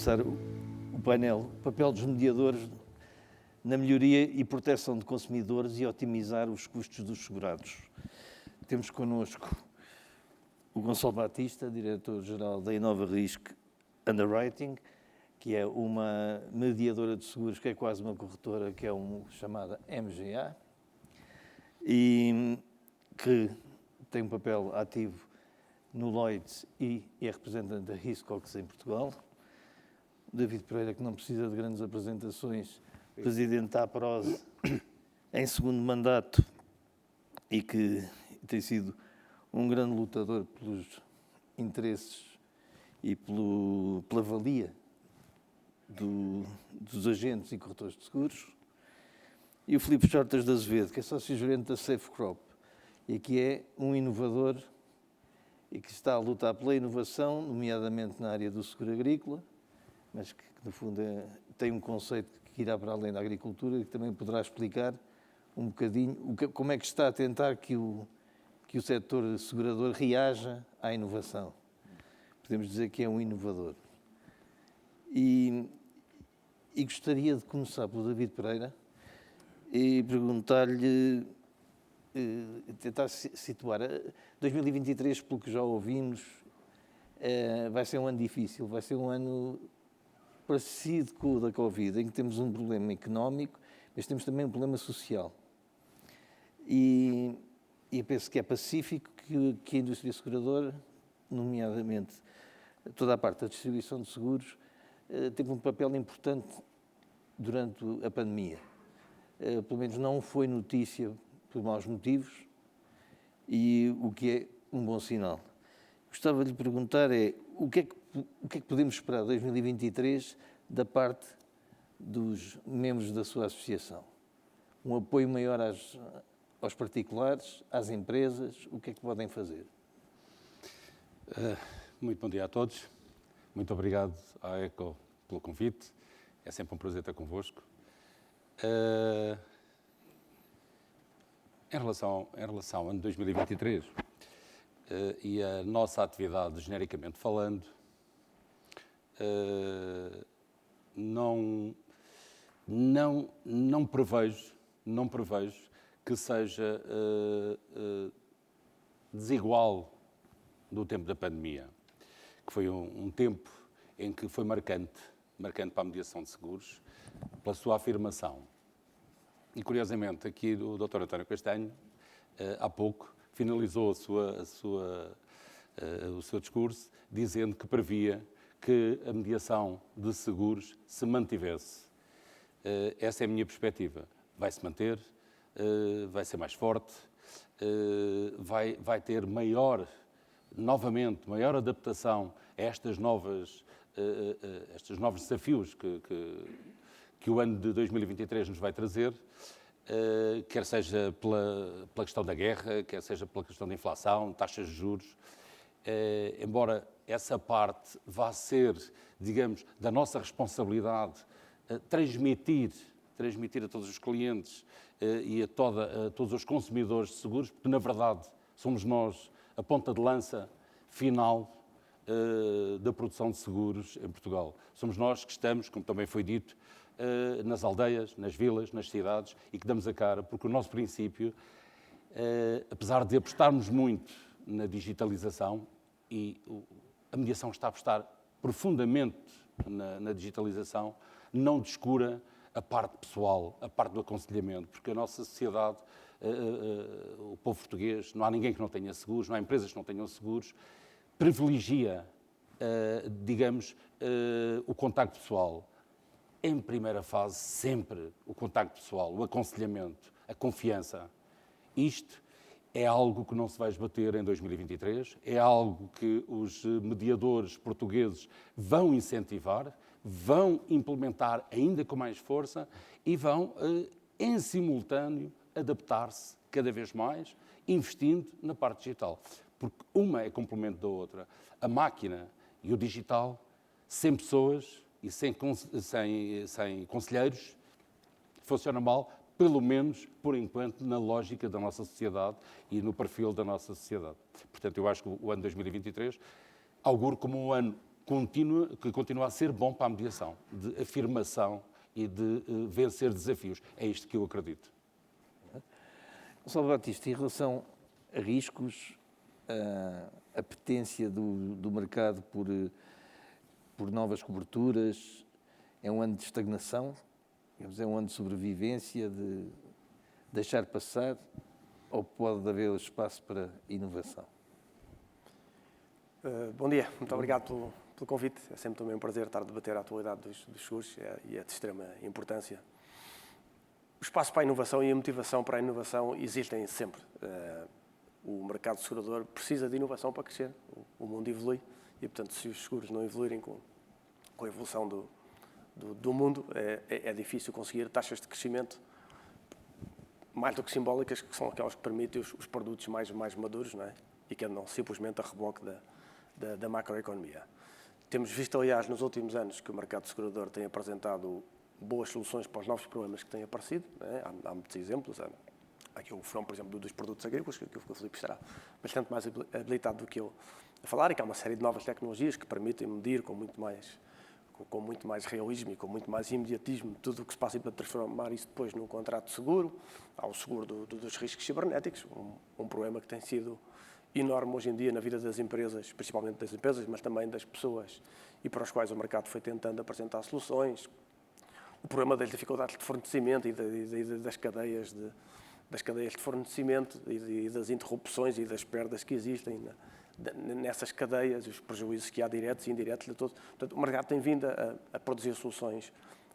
começar o painel, o papel dos mediadores na melhoria e proteção de consumidores e otimizar os custos dos segurados. Temos connosco o Gonçalo Batista, diretor-geral da Inova Risk Underwriting, que é uma mediadora de seguros, que é quase uma corretora, que é chamada MGA, e que tem um papel ativo no Lloyds e é representante da Hiscox em Portugal. David Pereira, que não precisa de grandes apresentações, presidente da APROSE em segundo mandato e que tem sido um grande lutador pelos interesses e pela valia dos agentes e corretores de seguros. E o Filipe Shortas de Azevedo, que é sócio-gerente da Safe Crop e que é um inovador e que está a lutar pela inovação, nomeadamente na área do seguro agrícola, mas que no fundo tem um conceito que irá para além da agricultura e que também poderá explicar um bocadinho como é que está a tentar que o setor segurador reaja à inovação. Podemos dizer que é um inovador. E gostaria de começar pelo David Pereira e perguntar-lhe, tentar situar. 2023, pelo que já ouvimos, vai ser um ano difícil, vai ser um ano parecido com o da Covid, em que temos um problema económico, mas temos também um problema social. E eu penso que é pacífico que a indústria seguradora, nomeadamente toda a parte da distribuição de seguros, teve um papel importante durante a pandemia. Pelo menos não foi notícia por maus motivos, e o que é um bom sinal. Gostava de lhe perguntar o que é que podemos esperar de 2023 da parte dos membros da sua associação? Um apoio maior aos particulares, às empresas? O que é que podem fazer? Muito bom dia a todos. Muito obrigado à ECO pelo convite. É sempre um prazer estar convosco. Em relação ao ano de 2023 e a nossa atividade, genericamente falando, não prevejo que seja desigual do tempo da pandemia, que foi um tempo em que foi marcante para a mediação de seguros, pela sua afirmação. E, curiosamente, aqui o Dr. António Castanho, há pouco, finalizou o seu discurso dizendo que previa que a mediação de seguros se mantivesse. Essa é a minha perspectiva. Vai se manter, vai ser mais forte, vai ter maior adaptação a estes novos desafios que o ano de 2023 nos vai trazer, quer seja pela questão da guerra, quer seja pela questão da inflação, taxas de juros. Embora essa parte vá ser, digamos, da nossa responsabilidade, transmitir a todos os clientes e a todos os consumidores de seguros, porque, na verdade, somos nós a ponta de lança final da produção de seguros em Portugal. Somos nós que estamos, como também foi dito, nas aldeias, nas vilas, nas cidades, e que damos a cara, porque o nosso princípio, apesar de apostarmos muito na digitalização, e a mediação está a apostar profundamente na digitalização, não descura a parte pessoal, a parte do aconselhamento, porque a nossa sociedade, o povo português, não há ninguém que não tenha seguros, não há empresas que não tenham seguros, privilegia, digamos, o contacto pessoal. Em primeira fase, sempre o contacto pessoal, o aconselhamento, a confiança. Isto é algo que não se vai esbater em 2023, é algo que os mediadores portugueses vão incentivar, vão implementar ainda com mais força e vão, em simultâneo, adaptar-se cada vez mais, investindo na parte digital. Porque uma é complemento da outra. A máquina e o digital, sem pessoas e sem conselheiros, funciona mal, pelo menos, por enquanto, na lógica da nossa sociedade e no perfil da nossa sociedade. Portanto, eu acho que o ano 2023 auguro como um ano continua a ser bom para a mediação, de afirmação e de vencer desafios. É isto que eu acredito. Gonçalo Batista, em relação a riscos, a apetência do mercado por novas coberturas, é um ano de estagnação, é um ano de sobrevivência, de deixar passar, ou pode haver espaço para inovação? Bom dia, muito obrigado pelo convite. É sempre também um prazer estar a debater a atualidade dos seguros e é de extrema importância. O espaço para a inovação e a motivação para a inovação existem sempre. O mercado segurador precisa de inovação para crescer. O mundo evolui e, portanto, se os seguros não evoluírem com a evolução do mundo, é difícil conseguir taxas de crescimento mais do que simbólicas, que são aquelas que permitem os produtos mais maduros, não é? E que andam simplesmente a reboque da macroeconomia. Temos visto, aliás, nos últimos anos que o mercado segurador tem apresentado boas soluções para os novos problemas que têm aparecido. Não é? Há muitos exemplos. Há aqui o fenómeno, por exemplo, dos produtos agrícolas, que o Filipe estará bastante mais habilitado do que eu a falar, e que há uma série de novas tecnologias que permitem medir com muito mais realismo e com muito mais imediatismo tudo o que se passa, e para transformar isso depois num contrato de seguro. Há o seguro dos riscos cibernéticos, um problema que tem sido enorme hoje em dia na vida das empresas, principalmente das empresas, mas também das pessoas, e para os quais o mercado foi tentando apresentar soluções. O problema das dificuldades de fornecimento e das cadeias de fornecimento e das interrupções e das perdas que existem nessas cadeias, os prejuízos que há diretos e indiretos de todos. Portanto, o mercado tem vindo a produzir soluções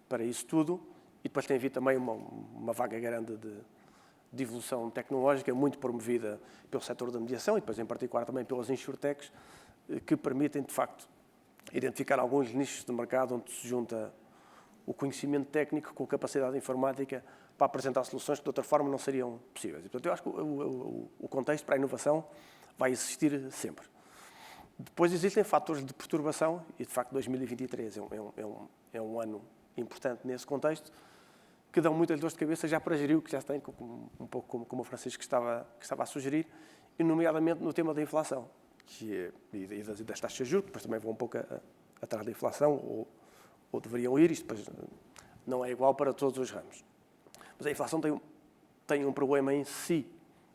para isso tudo, e depois tem havido também uma vaga grande de evolução tecnológica, muito promovida pelo setor da mediação e depois, em particular, também pelas insurtechs, que permitem, de facto, identificar alguns nichos de mercado onde se junta o conhecimento técnico com a capacidade informática para apresentar soluções que, de outra forma, não seriam possíveis. E, portanto, eu acho que o contexto para a inovação vai existir sempre. Depois existem fatores de perturbação e, de facto, 2023 é um ano importante nesse contexto, que dão muitas dores de cabeça já para gerir o que já se tem, um pouco como o Francisco estava a sugerir, e nomeadamente no tema da inflação e das taxas de juros, que depois também vão um pouco atrás da inflação, ou deveriam ir, isto depois não é igual para todos os ramos. Mas a inflação tem um problema em si,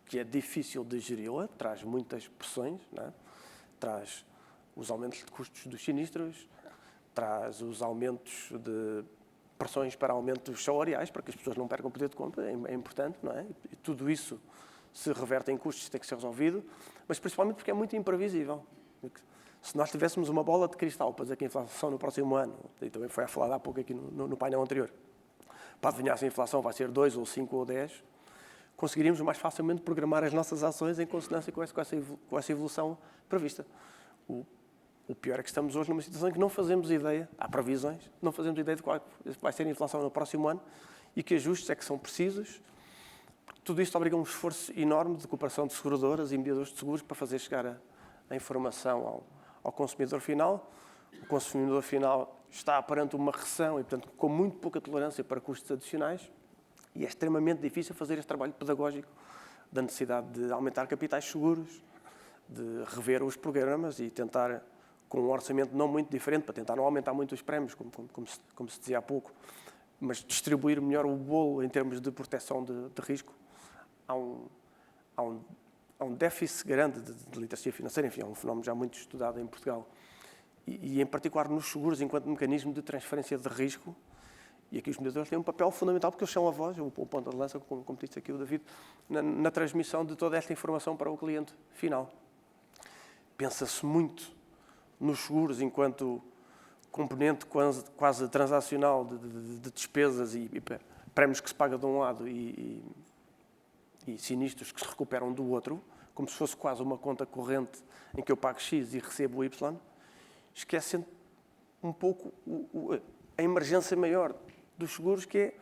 que é difícil de geri-la, traz muitas pressões, não é? Traz os aumentos de custos dos sinistros, traz os aumentos de pressões para aumentos salariais, para que as pessoas não percam o poder de compra, é importante, não é? E tudo isso se reverte em custos, tem que ser resolvido, mas principalmente porque é muito imprevisível. Se nós tivéssemos uma bola de cristal para dizer que a inflação no próximo ano, e também foi falado há pouco aqui no painel anterior, para adivinhar se a inflação vai ser 2, ou 5, ou 10, conseguiríamos mais facilmente programar as nossas ações em consonância com essa evolução prevista. O pior é que estamos hoje numa situação em que não fazemos ideia, há previsões, não fazemos ideia de qual vai ser a inflação no próximo ano e que ajustes é que são precisos. Tudo isto obriga um esforço enorme de cooperação de seguradoras e mediadores de seguros para fazer chegar a informação ao consumidor final. O consumidor final está perante uma recessão e, portanto, com muito pouca tolerância para custos adicionais, e é extremamente difícil fazer este trabalho pedagógico da necessidade de aumentar capitais seguros, de rever os programas e tentar, com um orçamento não muito diferente, para tentar não aumentar muito os prémios, como se dizia há pouco, mas distribuir melhor o bolo em termos de proteção de risco. Há um déficit grande de literacia financeira, enfim, é um fenómeno já muito estudado em Portugal. E em particular nos seguros, enquanto mecanismo de transferência de risco, e aqui os mediadores têm um papel fundamental, porque eles são a voz, o ponto de lança, como disse aqui o David, na transmissão de toda esta informação para o cliente final. Pensa-se muito nos seguros enquanto componente quase transacional de despesas e prémios que se paga de um lado e sinistros que se recuperam do outro, como se fosse quase uma conta corrente em que eu pago X e recebo Y, esquecendo um pouco a emergência maior dos seguros, que é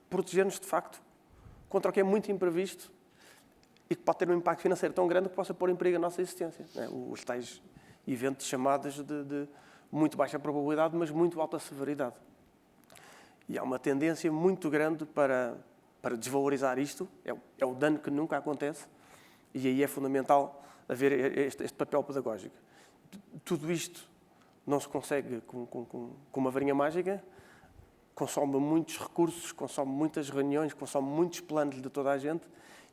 proteger-nos, de facto, contra o que é muito imprevisto e que pode ter um impacto financeiro tão grande que possa pôr em perigo a nossa existência. Não é? Os tais eventos chamados de muito baixa probabilidade, mas muito alta severidade. E há uma tendência muito grande para desvalorizar isto, é o dano que nunca acontece, e aí é fundamental haver este papel pedagógico. Tudo isto não se consegue com uma varinha mágica, consome muitos recursos, consome muitas reuniões, consome muitos planos de toda a gente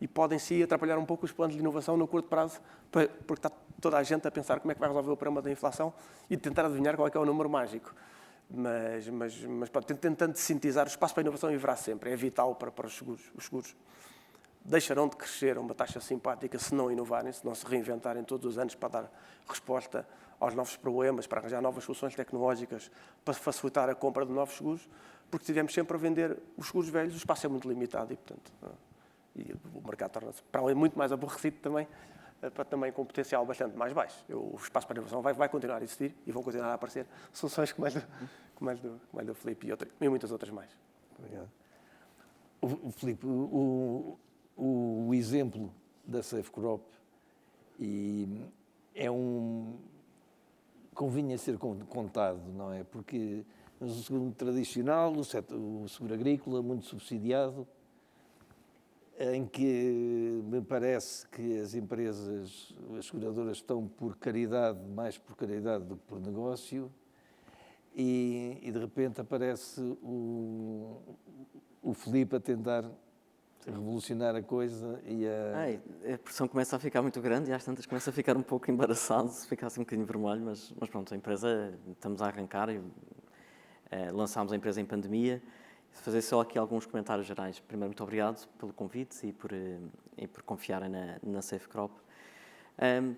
e podem sim atrapalhar um pouco os planos de inovação no curto prazo, porque está toda a gente a pensar como é que vai resolver o problema da inflação e tentar adivinhar qual é que é o número mágico. Mas pronto, tentando sintetizar, o espaço para a inovação haverá sempre, é vital para os seguros. Os seguros deixarão de crescer a uma taxa simpática se não inovarem, se não se reinventarem todos os anos para dar resposta aos novos problemas, para arranjar novas soluções tecnológicas, para facilitar a compra de novos seguros, porque estivemos sempre a vender os seguros velhos, o espaço é muito limitado e, portanto, e o mercado torna-se, para além, muito mais aborrecido também com um potencial bastante mais baixo. O espaço para a inovação vai continuar a existir e vão continuar a aparecer soluções como a do Filipe e muitas outras mais. Obrigado. Filipe, o exemplo da Safe Crop convinha ser contado, não é? Porque o seguro tradicional, o seguro agrícola, muito subsidiado, em que me parece que as empresas, as seguradoras estão por caridade, mais por caridade do que por negócio, e de repente aparece o Filipe a tentar revolucionar a coisa e a pressão começa a ficar muito grande e às tantas começa a ficar um pouco embaraçado, se ficasse um bocadinho vermelho, mas pronto, a empresa, estamos a arrancar e lançámos a empresa em pandemia. Fazer só aqui alguns comentários gerais. Primeiro, muito obrigado pelo convite e por confiarem na Safe Crop.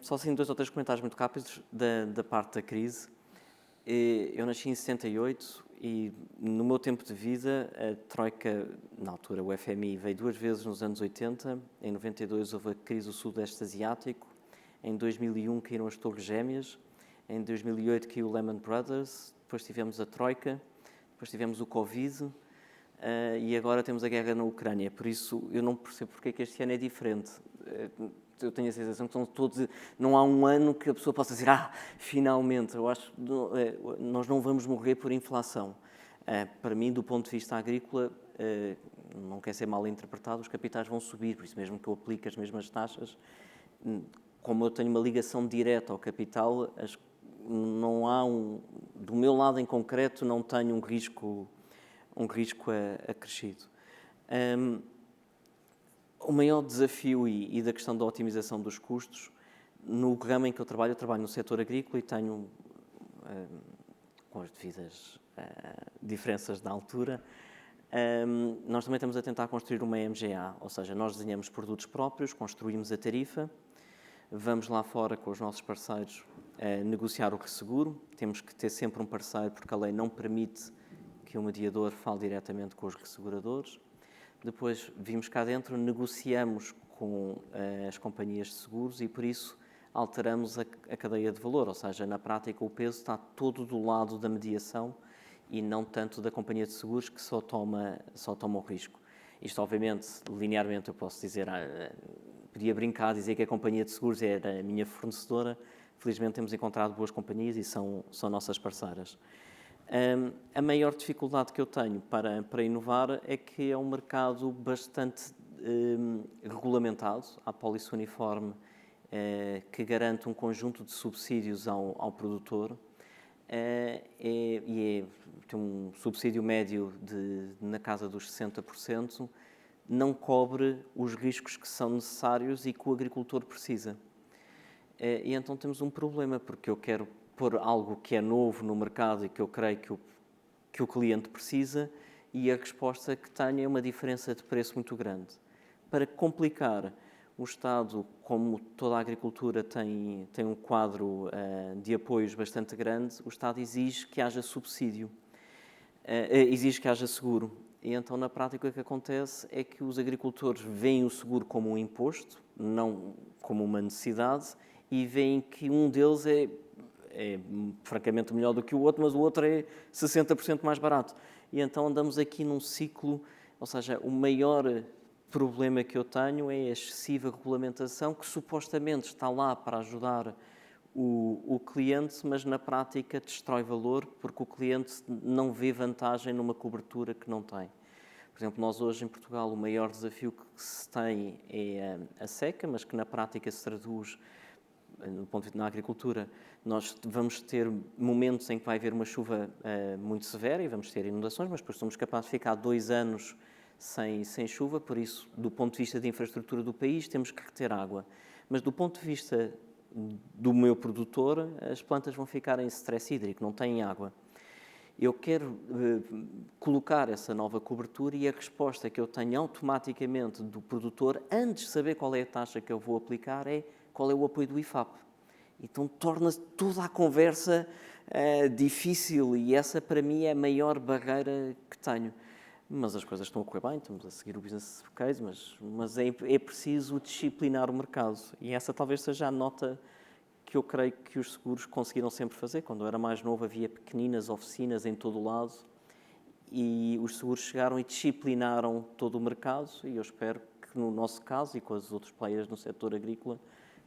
Só assim 2 ou 3 comentários muito rápidos da parte da crise. Eu nasci em 68 e no meu tempo de vida a Troika, na altura o FMI, veio 2 vezes nos anos 80. Em 92 houve a crise do Sudeste Asiático. Em 2001 caíram as Torres Gêmeas. Em 2008 caiu o Lehman Brothers. Depois tivemos a Troika. Depois tivemos o Covid. E agora temos a guerra na Ucrânia. Por isso eu não percebo porque é que este ano é diferente. Eu tenho a sensação que são todos... Não há um ano que a pessoa possa dizer finalmente, eu acho que nós não vamos morrer por inflação. Para mim, do ponto de vista agrícola, não quer ser mal interpretado, os capitais vão subir, por isso mesmo que eu aplique as mesmas taxas, como eu tenho uma ligação direta ao capital, não há do meu lado em concreto, não tenho um risco acrescido. O maior desafio e da questão da otimização dos custos, no ramo em que eu trabalho no setor agrícola e tenho, com as devidas diferenças da altura, nós também estamos a tentar construir uma MGA, ou seja, nós desenhamos produtos próprios, construímos a tarifa, vamos lá fora com os nossos parceiros negociar o resseguro, temos que ter sempre um parceiro porque a lei não permite que o mediador fale diretamente com os resseguradores. Depois vimos cá dentro, negociamos com as companhias de seguros e por isso alteramos a cadeia de valor, ou seja, na prática o peso está todo do lado da mediação e não tanto da companhia de seguros que só toma o risco. Isto obviamente, linearmente eu posso dizer, podia brincar, dizer que a companhia de seguros era a minha fornecedora, felizmente temos encontrado boas companhias e são nossas parceiras. A maior dificuldade que eu tenho para inovar é que é um mercado bastante regulamentado, há pólice uniforme que garante um conjunto de subsídios ao produtor tem um subsídio médio na casa dos 60%, não cobre os riscos que são necessários e que o agricultor precisa. E então temos um problema, porque eu quero pôr algo que é novo no mercado e que eu creio que o cliente precisa e a resposta que tenho é uma diferença de preço muito grande. Para complicar, o Estado, como toda a agricultura tem um quadro de apoios bastante grande, o Estado exige que haja subsídio, exige que haja seguro. E então, na prática, o que acontece é que os agricultores veem o seguro como um imposto, não como uma necessidade, e veem que um deles é francamente melhor do que o outro, mas o outro é 60% mais barato. E então andamos aqui num ciclo, ou seja, o maior problema que eu tenho é a excessiva regulamentação que supostamente está lá para ajudar o cliente, mas na prática destrói valor porque o cliente não vê vantagem numa cobertura que não tem. Por exemplo, nós hoje em Portugal o maior desafio que se tem é a seca, mas que na prática se traduz no ponto de vista na agricultura, nós vamos ter momentos em que vai haver uma chuva muito severa e vamos ter inundações, mas depois somos capazes de ficar 2 anos sem chuva, por isso, do ponto de vista de infraestrutura do país, temos que reter água. Mas do ponto de vista do meu produtor, as plantas vão ficar em stress hídrico, não têm água. Eu quero colocar essa nova cobertura e a resposta que eu tenho automaticamente do produtor, antes de saber qual é a taxa que eu vou aplicar, é qual é o apoio do IFAP. Então torna-se toda a conversa difícil e essa para mim é a maior barreira que tenho. Mas as coisas estão a correr bem, estamos a seguir o business case, mas é preciso disciplinar o mercado. E essa talvez seja a nota que eu creio que os seguros conseguiram sempre fazer. Quando eu era mais novo havia pequeninas oficinas em todo o lado e os seguros chegaram e disciplinaram todo o mercado e eu espero que no nosso caso e com os outros players no setor agrícola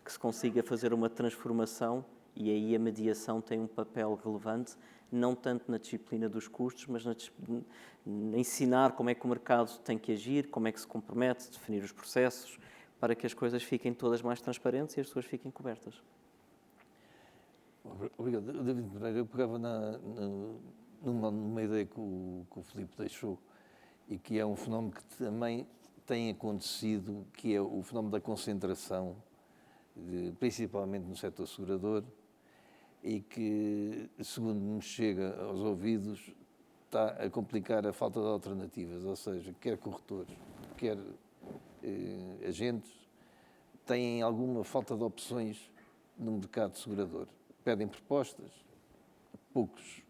que se consiga fazer uma transformação e aí a mediação tem um papel relevante, não tanto na disciplina dos custos, mas na ensinar como é que o mercado tem que agir, como é que se compromete, definir os processos, para que as coisas fiquem todas mais transparentes e as pessoas fiquem cobertas. Obrigado. David Pereira, eu pegava numa ideia que o Filipe deixou e que é um fenómeno que também tem acontecido, que é o fenómeno da concentração, principalmente no setor segurador, e que, segundo me chega aos ouvidos, está a complicar a falta de alternativas, ou seja, quer corretores, quer agentes, têm alguma falta de opções no mercado segurador. Pedem propostas, poucos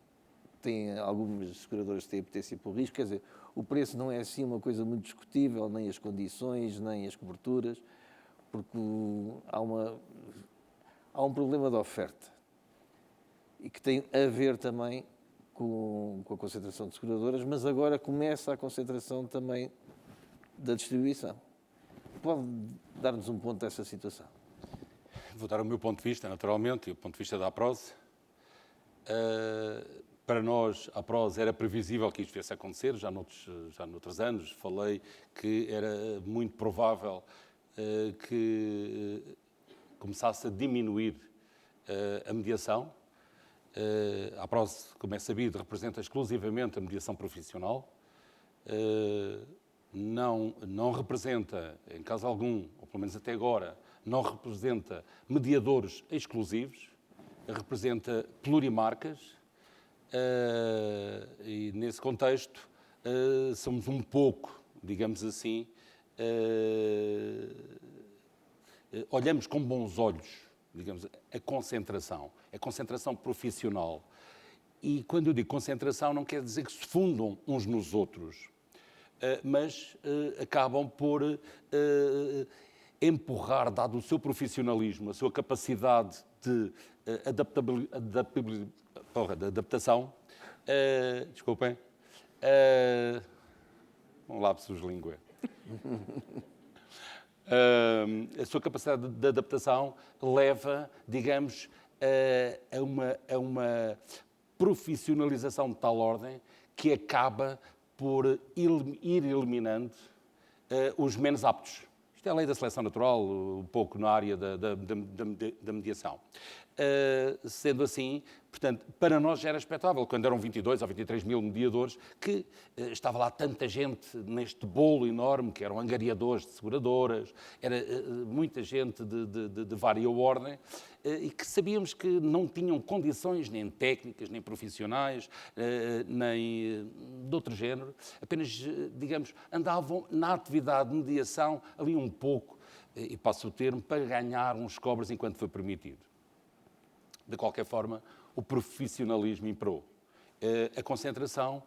têm, algumas seguradoras têm apetência por risco, quer dizer, o preço não é assim uma coisa muito discutível, nem as condições, nem as coberturas, porque há um problema de oferta e que tem a ver também com a concentração de seguradoras, mas agora começa a concentração também da distribuição. Pode dar-nos um ponto dessa situação? Vou dar o meu ponto de vista, naturalmente, e o ponto de vista da APROSE. Para nós, a APROSE era previsível que isto viesse a acontecer, já noutros anos falei que era muito provável que começasse a diminuir a mediação. A APROSE, como é sabido, representa exclusivamente a mediação profissional. Não representa, em caso algum, ou pelo menos até agora, não representa mediadores exclusivos, representa plurimarcas e, nesse contexto, somos um pouco, digamos assim, olhamos com bons olhos, digamos, a concentração profissional. E quando eu digo concentração, não quer dizer que se fundam uns nos outros, mas acabam por empurrar, dado o seu profissionalismo, a sua capacidade de adaptação, desculpem, um lapsus língua. A sua capacidade de adaptação leva, digamos, a uma profissionalização de tal ordem que acaba por ir eliminando os menos aptos. Isto é a lei da seleção natural, um pouco na área da mediação. Sendo assim, portanto, para nós já era expectável, quando eram 22 ou 23 mil mediadores, que estava lá tanta gente neste bolo enorme, que eram angariadores de seguradoras, era muita gente de vária ordem, e que sabíamos que não tinham condições nem técnicas, nem profissionais, nem de outro género, apenas, digamos, andavam na atividade de mediação ali um pouco, e passo o termo, para ganhar uns cobres enquanto foi permitido. De qualquer forma, o profissionalismo imperou. A concentração,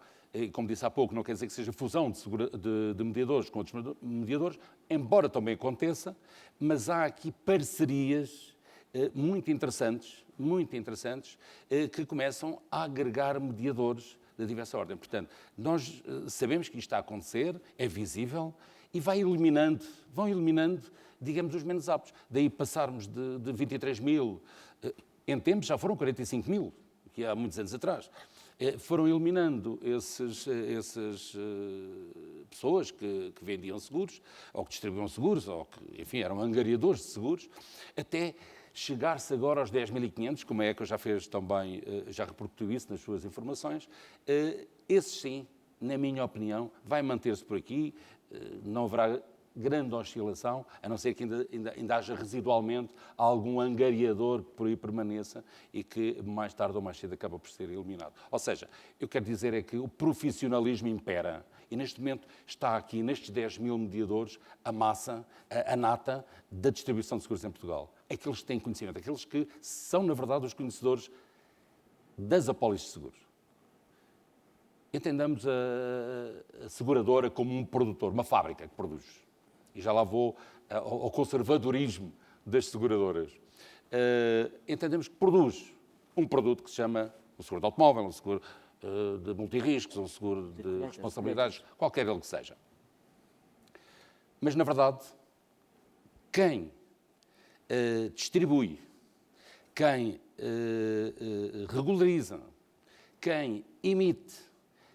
como disse há pouco, não quer dizer que seja fusão de mediadores com outros mediadores, embora também aconteça, mas há aqui parcerias muito interessantes, que começam a agregar mediadores de diversa ordem. Portanto, nós sabemos que isto está a acontecer, é visível, e vão eliminando, digamos, os menos aptos. Daí passarmos de 23 mil... Em tempos já foram 45 mil, que há muitos anos atrás. Foram eliminando essas pessoas que vendiam seguros, ou que distribuíam seguros, ou que, enfim, eram angariadores de seguros, até chegar-se agora aos 10.500, como a ECO já fez também, já repercutiu isso nas suas informações, esse sim, na minha opinião, vai manter-se por aqui, não haverá grande oscilação, a não ser que ainda haja residualmente algum angariador que por aí permaneça e que mais tarde ou mais cedo acaba por ser eliminado. Ou seja, eu quero dizer é que o profissionalismo impera e neste momento está aqui, nestes 10.000 mediadores, a massa, a nata da distribuição de seguros em Portugal. Aqueles que têm conhecimento, aqueles que são, na verdade, os conhecedores das apólices de seguros. Entendamos a seguradora como um produtor, uma fábrica que produz. E já lá vou ao conservadorismo das seguradoras. Entendemos que produz um produto que se chama um seguro de automóvel, um seguro de multirriscos, um seguro de responsabilidades, qualquer ele que seja. Mas, na verdade, quem distribui, quem regulariza, quem emite,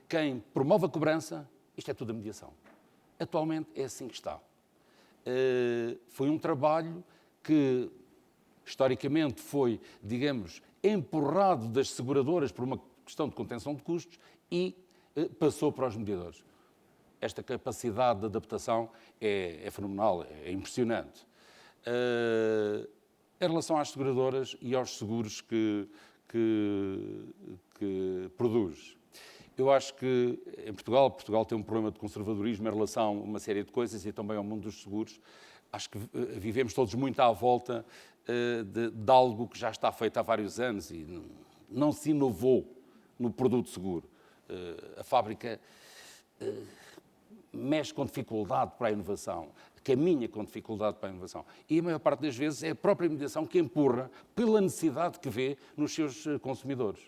quem promove a cobrança, isto é tudo a mediação. Atualmente é assim que está. Foi um trabalho que, historicamente, foi, digamos, empurrado das seguradoras por uma questão de contenção de custos e passou para os mediadores. Esta capacidade de adaptação é fenomenal, é impressionante. Em relação às seguradoras e aos seguros que produz, eu acho que em Portugal tem um problema de conservadorismo em relação a uma série de coisas e também ao mundo dos seguros. Acho que vivemos todos muito à volta de algo que já está feito há vários anos e não se inovou no produto seguro. A fábrica mexe com dificuldade para a inovação, caminha com dificuldade para a inovação. E a maior parte das vezes é a própria mediação que empurra pela necessidade que vê nos seus consumidores.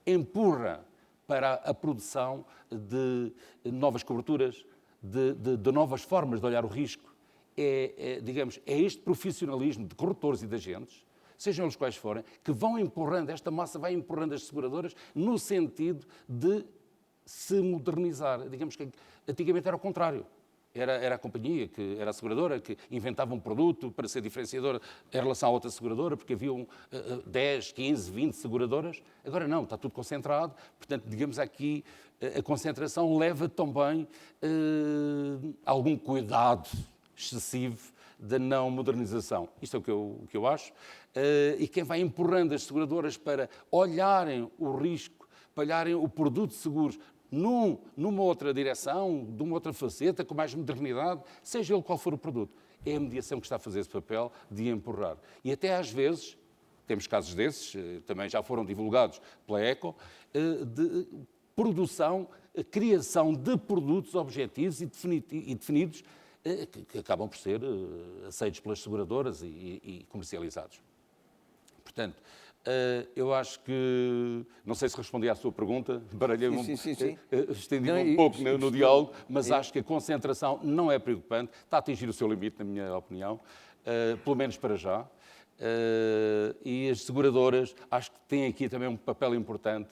Empurra para a produção de novas coberturas, de novas formas de olhar o risco. Digamos, é este profissionalismo de corretores e de agentes, sejam eles quais forem, que vão empurrando, esta massa vai empurrando as seguradoras no sentido de se modernizar. Digamos que antigamente era o contrário. Era a companhia, era a seguradora, que inventava um produto para ser diferenciadora em relação a outra seguradora, porque haviam 10, 15, 20 seguradoras. Agora não, está tudo concentrado. Portanto, digamos aqui, a concentração leva também algum cuidado excessivo da não modernização. Isto é o que eu acho. E quem vai empurrando as seguradoras para olharem o risco, para olharem o produto de seguros numa outra direção, de uma outra faceta, com mais modernidade, seja ele qual for o produto. É a mediação que está a fazer esse papel de empurrar. E até às vezes, temos casos desses, também já foram divulgados pela ECO, de produção, criação de produtos objetivos e definidos que acabam por ser aceitos pelas seguradoras e comercializados. Portanto, eu acho que, não sei se respondi à sua pergunta, estendi-me um pouco no diálogo, mas acho que a concentração não é preocupante, está a atingir o seu limite, na minha opinião, pelo menos para já. E as seguradoras, acho que têm aqui também um papel importante,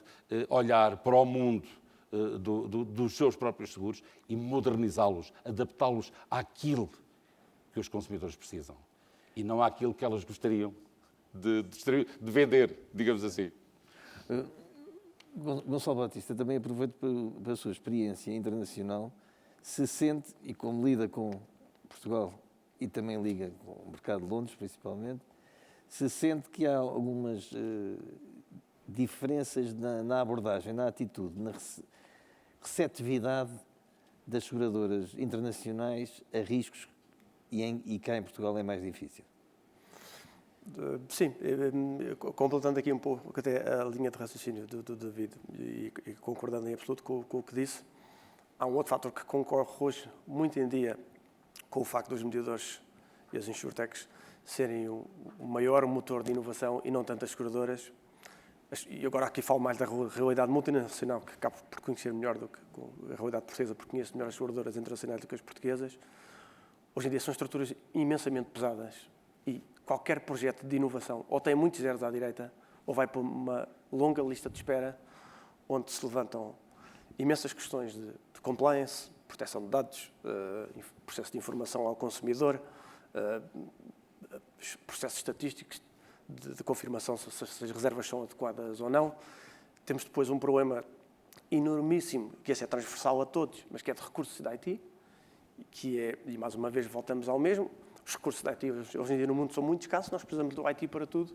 olhar para o mundo dos seus próprios seguros e modernizá-los, adaptá-los àquilo que os consumidores precisam e não àquilo que elas gostariam de vender, digamos assim. Gonçalo Batista, também aproveito para a sua experiência internacional, se sente, e como lida com Portugal e também liga com o mercado de Londres, principalmente, se sente que há algumas diferenças na abordagem, na atitude, na receptividade das seguradoras internacionais a riscos e cá em Portugal é mais difícil. Sim, completando aqui um pouco até a linha de raciocínio do David e concordando em absoluto com o que disse, há um outro fator que concorre hoje muito em dia com o facto dos mediadores e as insurtechs serem o maior motor de inovação e não tanto as seguradoras. E agora aqui falo mais da realidade multinacional, que acabo por conhecer melhor do que a realidade portuguesa, porque conheço melhor as seguradoras internacionais do que as portuguesas. Hoje em dia são estruturas imensamente pesadas e qualquer projeto de inovação ou tem muitos zeros à direita ou vai para uma longa lista de espera onde se levantam imensas questões de compliance, proteção de dados, processo de informação ao consumidor, processos estatísticos, de confirmação se as reservas são adequadas ou não. Temos depois um problema enormíssimo, que esse é transversal a todos, mas que é de recursos de IT, que é, e mais uma vez voltamos ao mesmo, os recursos de IT hoje em dia no mundo são muito escassos, nós precisamos do IT para tudo,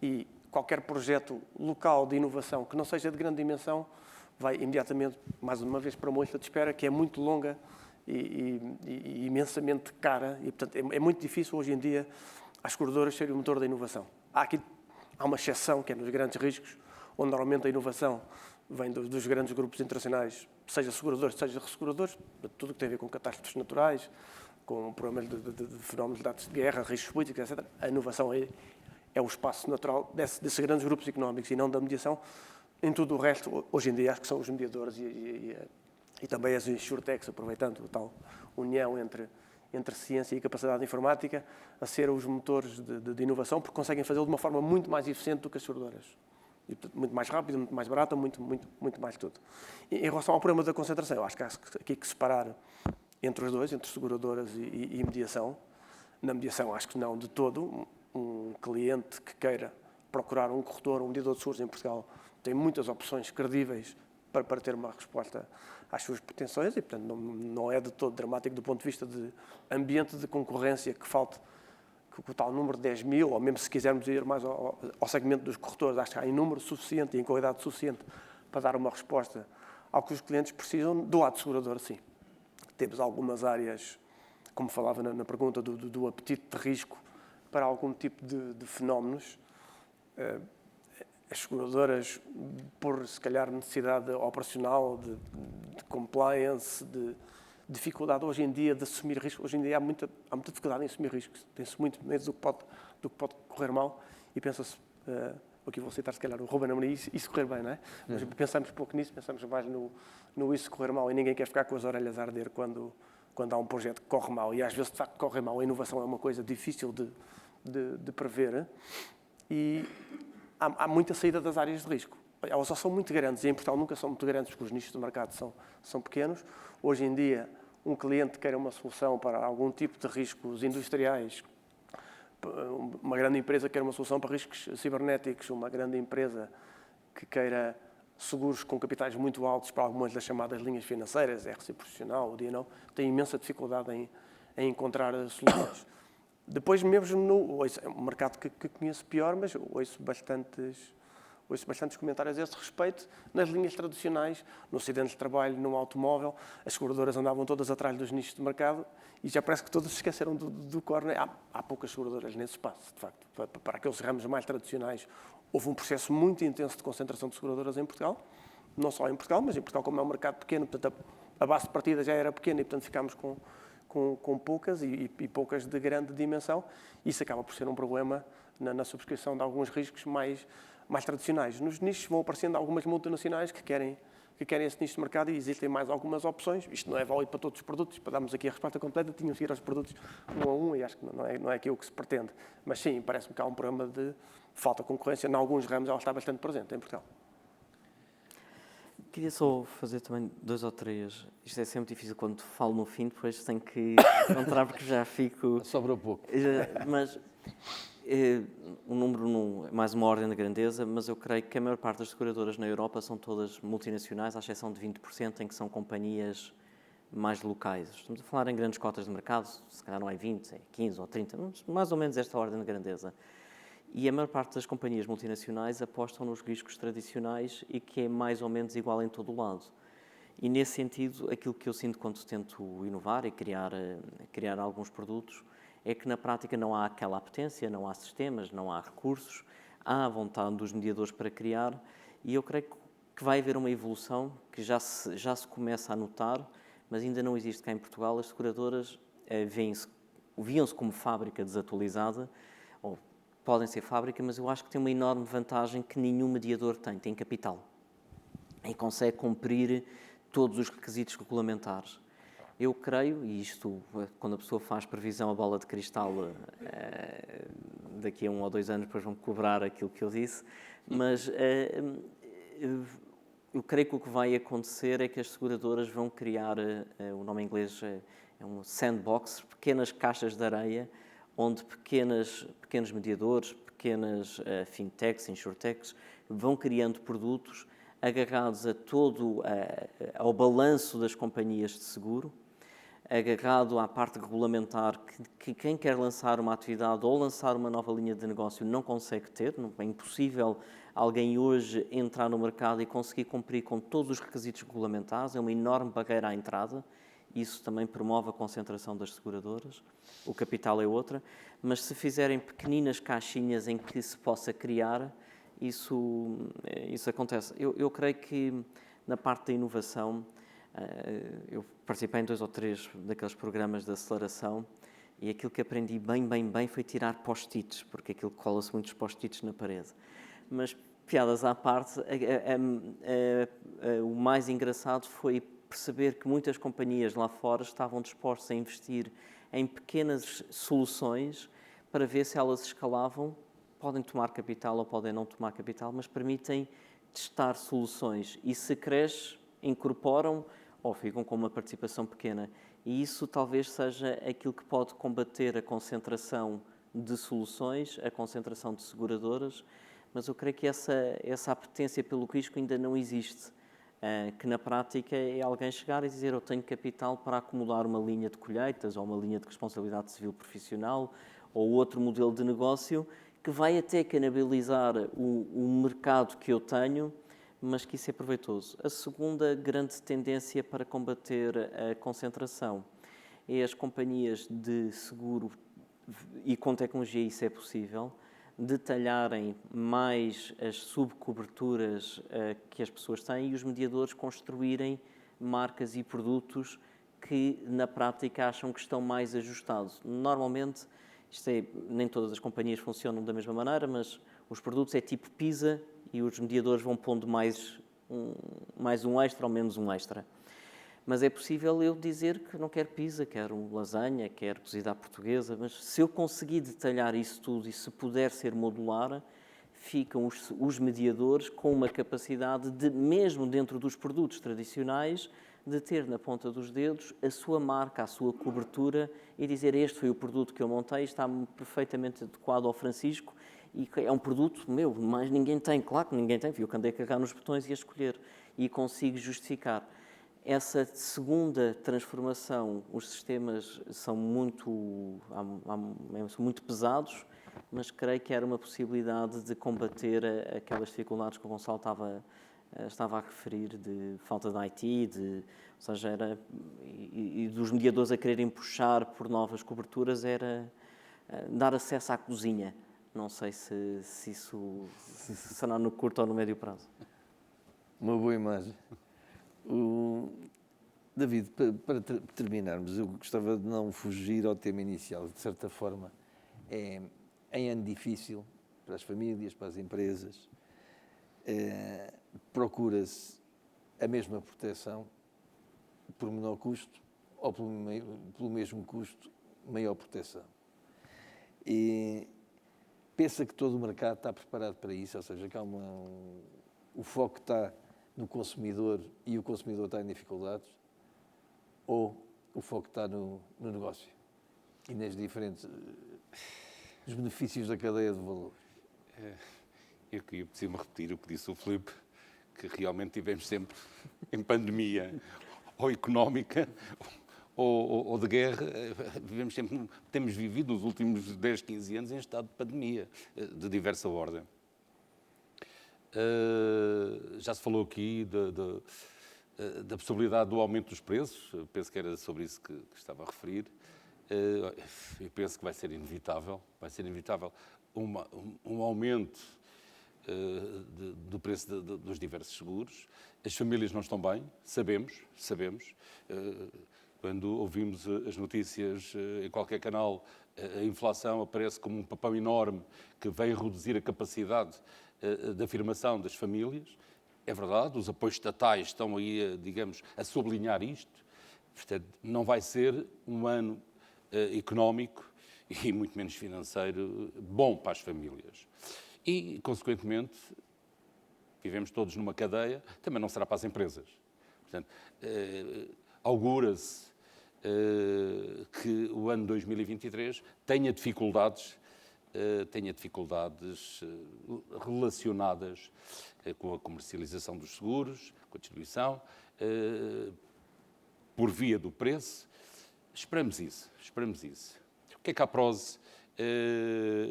e qualquer projeto local de inovação que não seja de grande dimensão vai imediatamente, mais uma vez, para uma lista de espera que é muito longa e imensamente cara, e portanto é muito difícil hoje em dia às seguradoras serem o motor da inovação. Há uma exceção, que é nos grandes riscos, onde normalmente a inovação vem dos grandes grupos internacionais, seja seguradores, seja resseguradores, tudo o que tem a ver com catástrofes naturais, com problemas de fenómenos de dados de guerra, riscos políticos, etc. A inovação é o espaço natural desses grandes grupos económicos e não da mediação. Em tudo o resto, hoje em dia, acho que são os mediadores e também as insurtechs, aproveitando a tal união entre ciência e capacidade informática, a ser os motores de inovação, porque conseguem fazê-lo de uma forma muito mais eficiente do que as seguradoras. E, portanto, muito mais rápida, muito mais barata, muito mais tudo. Em relação ao problema da concentração, eu acho que há aqui que separar entre os dois, entre seguradoras e mediação. Na mediação, acho que não de todo. Um cliente que queira procurar um corretor, um mediador de seguros em Portugal, tem muitas opções credíveis para ter uma resposta às suas pretensões e, portanto, não é de todo dramático do ponto de vista de ambiente de concorrência que falte o tal número de 10 mil, ou mesmo se quisermos ir mais ao segmento dos corretores, acho que há em número suficiente e em qualidade suficiente para dar uma resposta ao que os clientes precisam. Do lado segurador, sim. Temos algumas áreas, como falava na pergunta, do apetite de risco para algum tipo de fenómenos. As seguradoras, por se calhar necessidade operacional, de compliance, de dificuldade hoje em dia de assumir risco. Hoje em dia há muita dificuldade em assumir riscos. Tem-se muito medo do que pode correr mal e pensa-se, aqui vou citar se calhar o Ruben Amorim, isso correr bem, não é? Mas pensamos pouco nisso, pensamos mais no isso correr mal e ninguém quer ficar com as orelhas a arder quando há um projeto que corre mal. E às vezes, de facto, corre mal. A inovação é uma coisa difícil de prever e há muita saída das áreas de risco. Elas só são muito grandes e em Portugal nunca são muito grandes porque os nichos do mercado são pequenos. Hoje em dia, um cliente quer uma solução para algum tipo de riscos industriais, uma grande empresa quer uma solução para riscos cibernéticos, uma grande empresa que queira seguros com capitais muito altos para algumas das chamadas linhas financeiras, RC Profissional, o D&O, tem imensa dificuldade em encontrar soluções. Depois, mesmo é um mercado que conheço pior, mas ouço bastantes comentários a esse respeito. Nas linhas tradicionais, no acidente de trabalho, no automóvel, as seguradoras andavam todas atrás dos nichos de mercado e já parece que todas se esqueceram do core. Há poucas seguradoras nesse espaço, de facto. Para aqueles ramos mais tradicionais, houve um processo muito intenso de concentração de seguradoras em Portugal, não só em Portugal, mas em Portugal, como é um mercado pequeno, portanto, a base de partida já era pequena e, portanto, ficámos com poucas e poucas de grande dimensão. Isso acaba por ser um problema na subscrição de alguns riscos mais tradicionais. Nos nichos vão aparecendo algumas multinacionais que querem esse nicho de mercado e existem mais algumas opções. Isto não é válido para todos os produtos. Para darmos aqui a resposta completa, tínhamos que ir aos produtos um a um e acho que não é aquilo que se pretende. Mas sim, parece-me que há um problema de falta de concorrência. Em alguns ramos ela está bastante presente em Portugal. Queria só fazer também 2 ou 3. Isto é sempre difícil quando falo no fim, depois tenho que entrar porque já fico... Sobra um pouco. Mas um número, mais uma ordem de grandeza, mas eu creio que a maior parte das seguradoras na Europa são todas multinacionais, à exceção de 20% em que são companhias mais locais. Estamos a falar em grandes cotas de mercado, se calhar não é 20, é 15 ou 30, mais ou menos esta ordem de grandeza. E a maior parte das companhias multinacionais apostam nos riscos tradicionais e que é mais ou menos igual em todo o lado. E, nesse sentido, aquilo que eu sinto quando tento inovar e criar alguns produtos é que, na prática, não há aquela apetência, não há sistemas, não há recursos, há a vontade dos mediadores para criar e eu creio que vai haver uma evolução que já se começa a notar, mas ainda não existe cá em Portugal. As seguradoras viam-se como fábrica desatualizada, ou podem ser fábrica, mas eu acho que tem uma enorme vantagem que nenhum mediador tem capital. E consegue cumprir todos os requisitos regulamentares. Eu creio, e isto, quando a pessoa faz previsão a bola de cristal, daqui a 1 ou 2 anos depois vão cobrar aquilo que eu disse, mas eu creio que o que vai acontecer é que as seguradoras vão criar, o nome em inglês é um sandbox, pequenas caixas de areia, onde pequenos mediadores, pequenas fintechs, insurtechs, vão criando produtos agarrados a ao balanço das companhias de seguro, agarrado à parte regulamentar que quem quer lançar uma atividade ou lançar uma nova linha de negócio não consegue ter. É impossível alguém hoje entrar no mercado e conseguir cumprir com todos os requisitos regulamentares, é uma enorme barreira à entrada. Isso também promove a concentração das seguradoras. O capital é outra, mas se fizerem pequeninas caixinhas em que se possa criar, isso acontece. Eu creio que na parte da inovação, eu participei em 2 ou 3 daqueles programas de aceleração e aquilo que aprendi bem foi tirar post-its, porque aquilo cola-se muitos post-its na parede. Mas, piadas à parte, o mais engraçado foi perceber que muitas companhias lá fora estavam dispostas a investir em pequenas soluções para ver se elas escalavam. Podem tomar capital ou podem não tomar capital, mas permitem testar soluções e se cresce, incorporam ou ficam com uma participação pequena. E isso talvez seja aquilo que pode combater a concentração de soluções, a concentração de seguradoras, mas eu creio que essa apetência pelo risco ainda não existe, que na prática é alguém chegar e dizer eu tenho capital para acumular uma linha de colheitas ou uma linha de responsabilidade civil profissional ou outro modelo de negócio que vai até canibalizar o mercado que eu tenho, mas que isso é proveitoso. A segunda grande tendência para combater a concentração é as companhias de seguro, e com tecnologia isso é possível, detalharem mais as subcoberturas que as pessoas têm e os mediadores construírem marcas e produtos que na prática acham que estão mais ajustados. Normalmente, nem todas as companhias funcionam da mesma maneira, mas os produtos é tipo pizza e os mediadores vão pondo mais um extra ou menos um extra. Mas é possível eu dizer que não quero pizza, quero lasanha, quero cozida à portuguesa, mas se eu conseguir detalhar isso tudo e se puder ser modular, ficam os mediadores com uma capacidade de, mesmo dentro dos produtos tradicionais, de ter na ponta dos dedos a sua marca, a sua cobertura e dizer este foi o produto que eu montei, está perfeitamente adequado ao Francisco e é um produto meu, mais ninguém tem, claro que ninguém tem, viu que andei a carregar nos botões e a escolher e consigo justificar. Essa segunda transformação, os sistemas são muito pesados, mas creio que era uma possibilidade de combater aquelas dificuldades que o Gonçalo estava a referir, de falta de IT, ou seja, e dos mediadores a quererem puxar por novas coberturas, era dar acesso à cozinha. Não sei se isso será no curto ou no médio prazo. Uma boa imagem. David, para terminarmos, eu gostava de não fugir ao tema inicial. De certa forma, em ano difícil para as famílias, para as empresas, procura-se a mesma proteção por menor custo ou pelo mesmo custo, maior proteção. E pensa que todo o mercado está preparado para isso, ou seja, que o foco está no consumidor e o consumidor está em dificuldades, ou o foco está no negócio e nas diferentes os benefícios da cadeia de valor? Eu queria precisar-me repetir o que disse o Filipe, que realmente tivemos sempre em pandemia ou económica ou de guerra, temos vivido nos últimos 10, 15 anos em estado de pandemia, de diversa ordem. Já se falou aqui da possibilidade do aumento dos preços, penso que era sobre isso que estava a referir. Eu penso que vai ser inevitável um aumento do preço dos diversos seguros. As famílias não estão bem, sabemos. Quando ouvimos as notícias em qualquer canal, a inflação aparece como um papão enorme que vem reduzir a capacidade de afirmação das famílias. É verdade, os apoios estatais estão aí, digamos, a sublinhar isto. Portanto, não vai ser um ano económico e muito menos financeiro bom para as famílias. E, consequentemente, vivemos todos numa cadeia, também não será para as empresas. Portanto, augura-se que o ano 2023 tenha dificuldades tenha dificuldades relacionadas com a comercialização dos seguros, com a distribuição, por via do preço. Esperamos isso. O que é que a Prose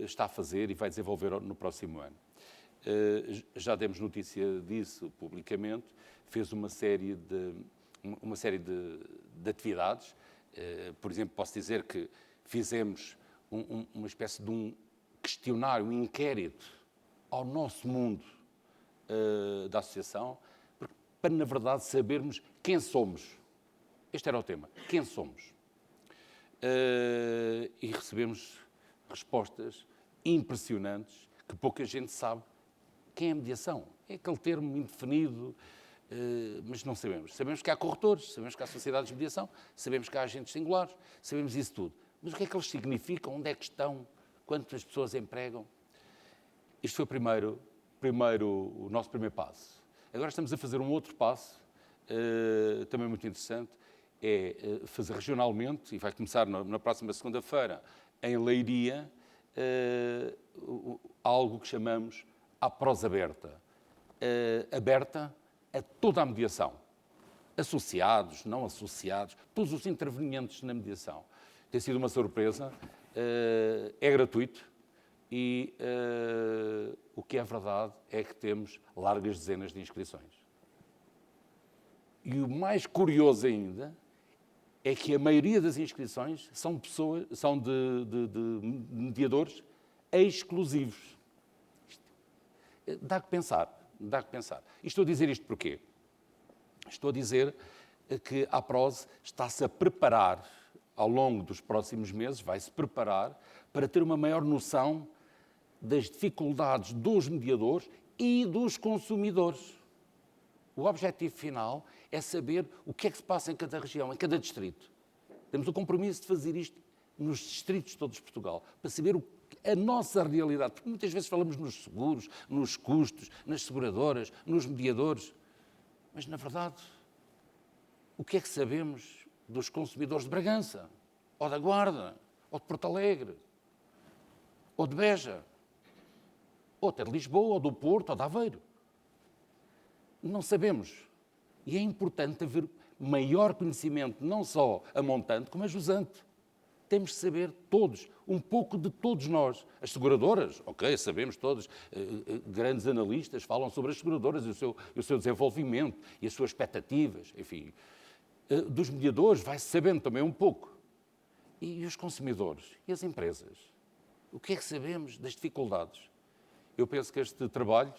está a fazer e vai desenvolver no próximo ano? Já demos notícia disso publicamente, fez uma série de atividades. Por exemplo, posso dizer que fizemos uma espécie de um questionário, um inquérito ao nosso mundo da associação, para, na verdade, sabermos quem somos. Este era o tema, quem somos. E recebemos respostas impressionantes que pouca gente sabe quem é a mediação. É aquele termo indefinido, mas não sabemos. Sabemos que há corretores, sabemos que há sociedades de mediação, sabemos que há agentes singulares, sabemos isso tudo. Mas o que é que eles significam? Onde é que estão? Quantas pessoas empregam? Isto foi o nosso primeiro passo. Agora estamos a fazer um outro passo, também muito interessante, é fazer regionalmente, e vai começar na próxima segunda-feira, em Leiria, algo que chamamos a Prose Aberta. Aberta a toda a mediação. Associados, não associados, todos os intervenientes na mediação. Tem sido uma surpresa, é gratuito e o que é verdade é que temos largas dezenas de inscrições. E o mais curioso ainda é que a maioria das inscrições são de mediadores exclusivos. Dá que pensar. E estou a dizer isto porquê? Estou a dizer que a Prose está-se a preparar, ao longo dos próximos meses, vai-se preparar para ter uma maior noção das dificuldades dos mediadores e dos consumidores. O objetivo final é saber o que é que se passa em cada região, em cada distrito. Temos o compromisso de fazer isto nos distritos todos de Portugal, para saber a nossa realidade. Porque muitas vezes falamos nos seguros, nos custos, nas seguradoras, nos mediadores. Mas, na verdade, o que é que sabemos dos consumidores de Bragança, ou da Guarda, ou de Porto Alegre, ou de Beja, ou até de Lisboa, ou do Porto, ou de Aveiro? Não sabemos. E é importante haver maior conhecimento, não só a montante, como a jusante. Temos de saber todos, um pouco de todos nós. As seguradoras, ok, sabemos todos, grandes analistas falam sobre as seguradoras e o seu desenvolvimento e as suas expectativas, enfim. Dos mediadores vai-se sabendo também um pouco. E os consumidores? E as empresas? O que é que sabemos das dificuldades? Eu penso que este trabalho,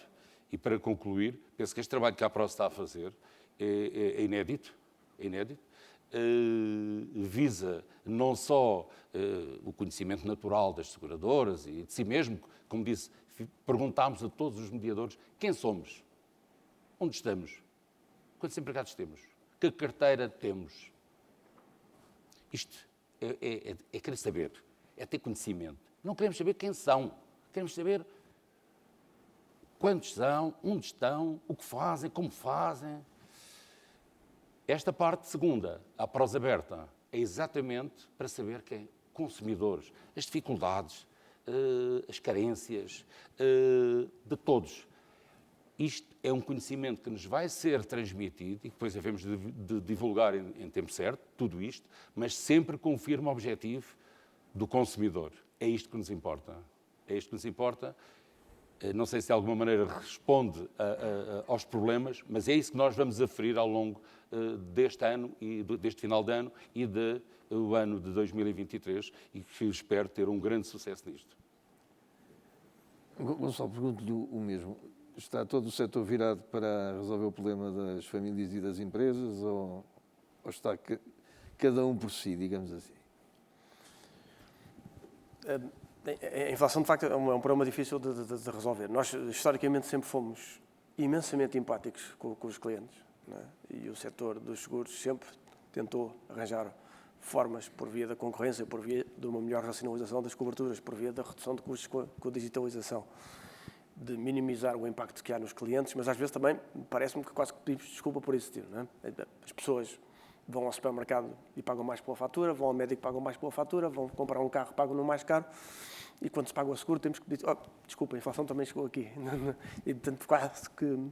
e para concluir, penso que este trabalho que a Prose está a fazer é inédito, visa não só o conhecimento natural das seguradoras e de si mesmo, como disse, perguntámos a todos os mediadores quem somos, onde estamos, quantos empregados temos, que carteira temos. Isto é querer saber, é ter conhecimento. Não queremos saber quem são, queremos saber quantos são, onde estão, o que fazem, como fazem. Esta parte segunda, a Prose Aberta, é exatamente para saber quem consumidores, as dificuldades, as carências de todos. Isto é um conhecimento que nos vai ser transmitido e que depois devemos de divulgar em tempo certo, tudo isto, mas sempre com o firme objetivo do consumidor. É isto que nos importa. Não sei se de alguma maneira responde aos problemas, mas é isso que nós vamos aferir ao longo deste ano, e deste final de ano e do ano de 2023, e que espero ter um grande sucesso nisto. Gonçalo, pergunto-lhe o mesmo. Está todo o setor virado para resolver o problema das famílias e das empresas ou está cada um por si, digamos assim? A inflação, de facto, é um problema difícil de resolver. Nós, historicamente, sempre fomos imensamente empáticos com os clientes, não é? E o setor dos seguros sempre tentou arranjar formas, por via da concorrência, por via de uma melhor racionalização das coberturas, por via da redução de custos com a digitalização, de minimizar o impacto que há nos clientes, mas às vezes também parece-me que quase que pedimos desculpa por esse tipo, não é? As pessoas vão ao supermercado e pagam mais pela fatura, vão ao médico e pagam mais pela fatura, vão comprar um carro e pagam no mais caro. e quando se paga o seguro temos que dizer, desculpa, a inflação também chegou aqui. E, portanto, quase que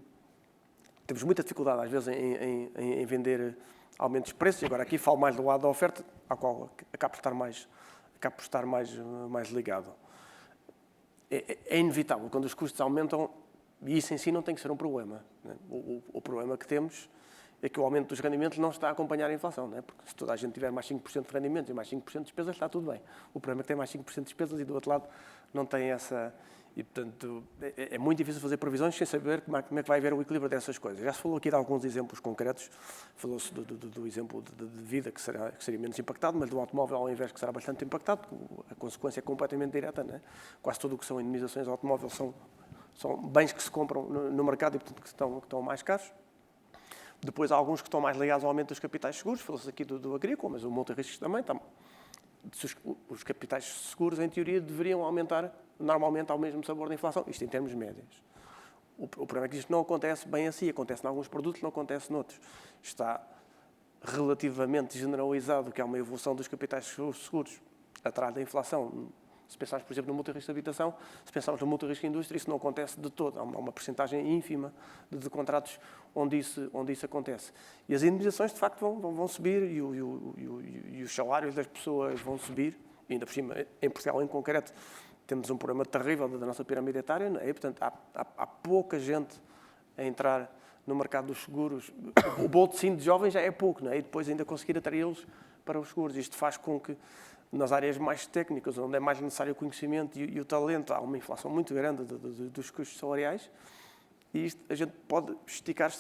temos muita dificuldade, às vezes, em vender aumentos de preços. E agora aqui falo mais do lado da oferta, à qual acabo por estar mais ligado. É inevitável, quando os custos aumentam, e isso em si não tem que ser um problema, né? O problema que temos é que o aumento dos rendimentos não está a acompanhar a inflação, né? Porque se toda a gente tiver mais 5% de rendimentos e mais 5% de despesas, está tudo bem. O problema é que tem mais 5% de despesas e do outro lado não tem essa... E, portanto, é muito difícil fazer previsões sem saber como é que vai haver o equilíbrio dessas coisas. Já se falou aqui de alguns exemplos concretos. Falou-se do exemplo de vida, que seria menos impactado, mas do automóvel, ao invés, que será bastante impactado, porque a consequência é completamente direta, né? Quase tudo o que são indemnizações ao automóvel são bens que se compram no mercado e, portanto, que estão mais caros. Depois há alguns que estão mais ligados ao aumento dos capitais seguros. Falou-se aqui do agrícola, mas o multirriscos também. Os capitais seguros, em teoria, deveriam aumentar normalmente ao mesmo sabor da inflação, isto em termos médios. O problema é que isto não acontece bem assim, acontece em alguns produtos, não acontece noutros. Está relativamente generalizado que há uma evolução dos capitais seguros atrás da inflação. Se pensarmos, por exemplo, no multirrisco de habitação, se pensarmos no multirrisco de indústria, isso não acontece de todo. Há uma percentagem ínfima de contratos onde isso acontece. E as indemnizações, de facto, vão subir e os salários das pessoas vão subir. E ainda por cima, em Portugal em concreto, temos um problema terrível da nossa pirâmide etária, não é? E, portanto, há pouca gente a entrar no mercado dos seguros. O bolo de sino de jovens já é pouco, não é? E depois ainda conseguir atraí-los para os seguros. Isto faz com que, nas áreas mais técnicas, onde é mais necessário o conhecimento e o talento, há uma inflação muito grande dos custos salariais. E isto, a gente pode esticar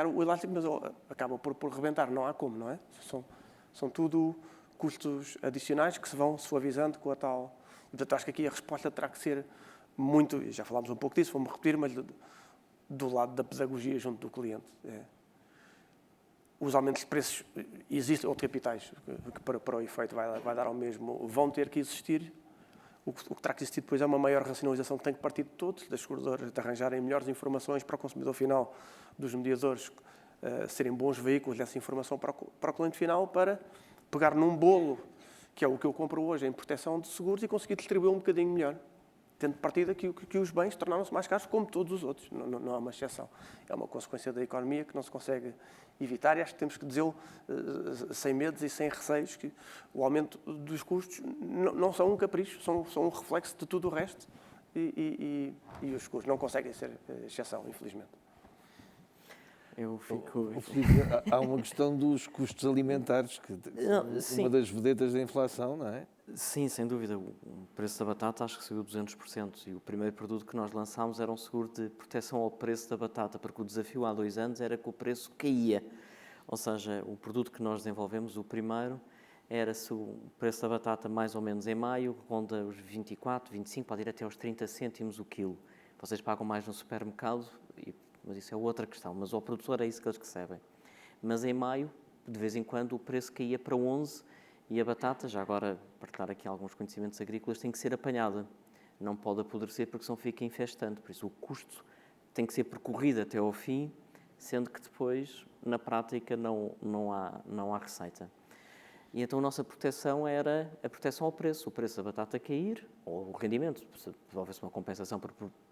o elástico, mas acaba por rebentar. Não há como, não é? São tudo custos adicionais que se vão suavizando com a tal... Portanto, acho que aqui a resposta terá que ser muito, já falámos um pouco disso, vou-me repetir, mas do lado da pedagogia junto do cliente. Os aumentos de preços, existem outros capitais que para o efeito vai dar ao mesmo, vão ter que existir. O que terá que existir depois é uma maior racionalização que tem que partir de todos, das seguradoras, de arranjarem melhores informações para o consumidor final, dos mediadores serem bons veículos dessa informação para o cliente final, para pegar num bolo, que é o que eu compro hoje em proteção de seguros, e conseguir distribuir um bocadinho melhor, tendo partido que os bens tornaram-se mais caros como todos os outros. Não há uma exceção. É uma consequência da economia que não se consegue evitar, e acho que temos que dizê-lo sem medos e sem receios, que o aumento dos custos não são um capricho, são um reflexo de tudo o resto, e os custos não conseguem ser exceção, infelizmente. Filipe, há uma questão dos custos alimentares, que uma das vedetas da inflação, não é? Sim, sem dúvida. O preço da batata acho que subiu 200%. E o primeiro produto que nós lançámos era um seguro de proteção ao preço da batata, porque o desafio há 2 anos era que o preço caía. Ou seja, o produto que nós desenvolvemos, o primeiro, era se o preço da batata mais ou menos em maio, ronda os 24, 25, pode ir até aos 30 cêntimos o quilo. Vocês pagam mais no supermercado, mas isso é outra questão. Mas ao produtor é isso que eles recebem. Mas em maio, de vez em quando, o preço caía para 11 e a batata, já agora, para dar aqui alguns conhecimentos agrícolas, tem que ser apanhada. Não pode apodrecer porque senão fica infestante. Por isso, o custo tem que ser percorrido até ao fim, sendo que depois, na prática, não há receita. E então a nossa proteção era a proteção ao preço. O preço da batata cair, ou o rendimento, se houvesse uma compensação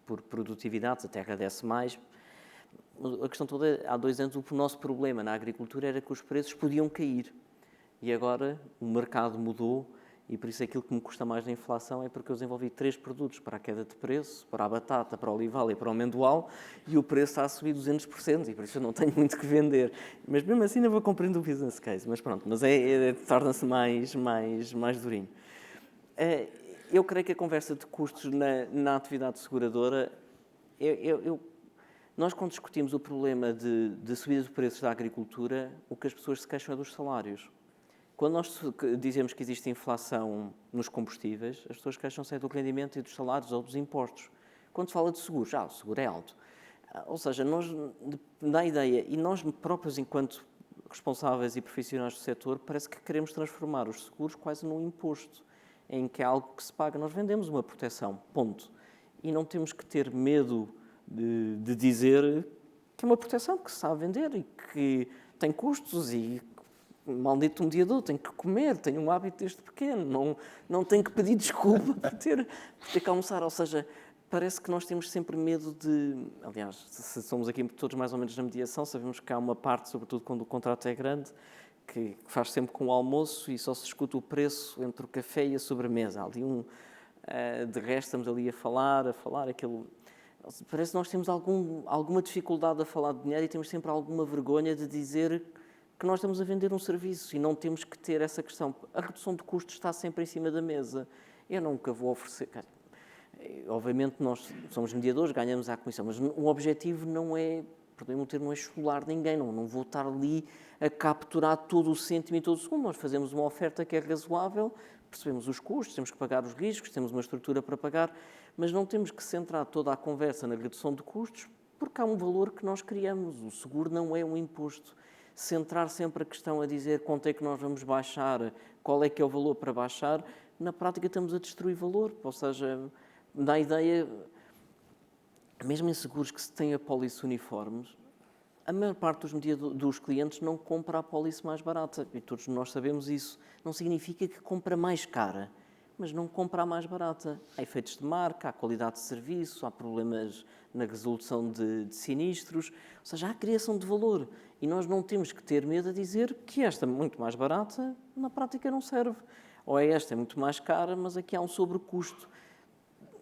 por produtividade, a terra desse mais. A questão toda, há 2 anos, o nosso problema na agricultura era que os preços podiam cair. E agora o mercado mudou, e por isso aquilo que me custa mais na inflação é porque eu desenvolvi 3 produtos para a queda de preço, para a batata, para o olival e para o amendoal, e o preço está a subir 200%, e por isso eu não tenho muito que vender. Mas mesmo assim ainda vou cumprindo o business case, mas pronto, mas torna-se mais durinho. Eu creio que a conversa de custos na atividade seguradora, nós, quando discutimos o problema de subida de preços da agricultura, o que as pessoas se queixam é dos salários. Quando nós dizemos que existe inflação nos combustíveis, as pessoas queixam-se do rendimento e dos salários ou dos impostos. Quando se fala de seguros, o seguro é alto. Ou seja, nós, dá a ideia, e nós próprios, enquanto responsáveis e profissionais do setor, parece que queremos transformar os seguros quase num imposto, em que é algo que se paga. Nós vendemos uma proteção, ponto. E não temos que ter medo de dizer que é uma proteção que se sabe vender e que tem custos e maldito mediador, tenho que comer, tenho um hábito desde pequeno, não tenho que pedir desculpa por ter que almoçar. Ou seja, parece que nós temos sempre medo de... Aliás, se somos aqui todos mais ou menos na mediação, sabemos que há uma parte, sobretudo quando o contrato é grande, que faz sempre com o almoço e só se discute o preço entre o café e a sobremesa. Há ali de resto, estamos ali a falar aquilo... Parece que nós temos alguma dificuldade a falar de dinheiro e temos sempre alguma vergonha de dizer que nós estamos a vender um serviço e não temos que ter essa questão. A redução de custos está sempre em cima da mesa. Eu nunca vou oferecer... Obviamente nós somos mediadores, ganhamos à comissão, mas o objetivo não é, perdão o termo, não é esfolar ninguém, não vou estar ali a capturar todo o cêntimo e todo o segundo. Nós fazemos uma oferta que é razoável, percebemos os custos, temos que pagar os riscos, temos uma estrutura para pagar, mas não temos que centrar toda a conversa na redução de custos, porque há um valor que nós criamos. O seguro não é um imposto. Centrar sempre a questão a dizer quanto é que nós vamos baixar, qual é que é o valor para baixar, na prática estamos a destruir valor. Ou seja, dá a ideia, mesmo em seguros que se têm apólices uniformes, a maior parte dos clientes não compra a apólice mais barata. E todos nós sabemos isso. Não significa que compra mais cara, mas não compra a mais barata. Há efeitos de marca, há qualidade de serviço, há problemas na resolução de sinistros. Ou seja, há criação de valor. E nós não temos que ter medo de dizer que esta muito mais barata, na prática não serve. Ou esta é muito mais cara, mas aqui há um sobrecusto.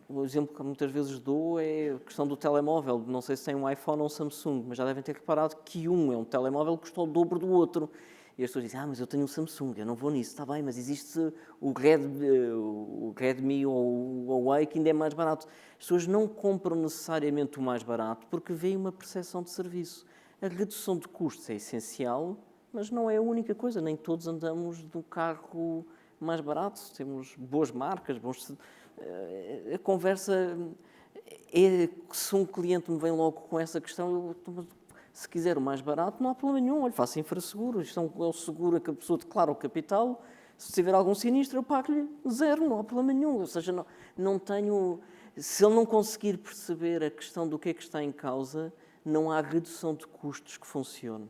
O exemplo que muitas vezes dou é a questão do telemóvel. Não sei se tem um iPhone ou um Samsung, mas já devem ter reparado que um é um telemóvel que custa o dobro do outro. E as pessoas dizem, mas eu tenho um Samsung, eu não vou nisso. Está bem, mas existe o Redmi ou o Huawei que ainda é mais barato. As pessoas não compram necessariamente o mais barato porque veem uma percepção de serviço. A redução de custos é essencial, mas não é a única coisa. Nem todos andamos do carro mais barato. Temos boas marcas, a conversa é que se um cliente me vem logo com essa questão, se quiser o mais barato, não há problema nenhum. Olha, faça infraseguro, isto é o seguro que a pessoa declara o capital. Se tiver algum sinistro, eu pago-lhe zero, não há problema nenhum. Ou seja, não tenho... Se ele não conseguir perceber a questão do que é que está em causa, não há redução de custos que funcione.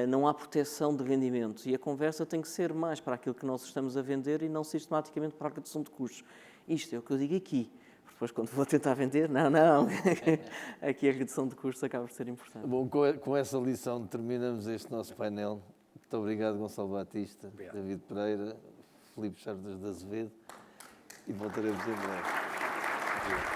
Não há proteção de rendimentos. E a conversa tem que ser mais para aquilo que nós estamos a vender e não sistematicamente para a redução de custos. Isto é o que eu digo aqui. Depois, quando vou tentar vender, não. Aqui a redução de custos acaba por ser importante. Bom, com essa lição terminamos este nosso painel. Muito obrigado, Gonçalo Batista, David Pereira, Filipe Chardas de Azevedo, e voltaremos em breve.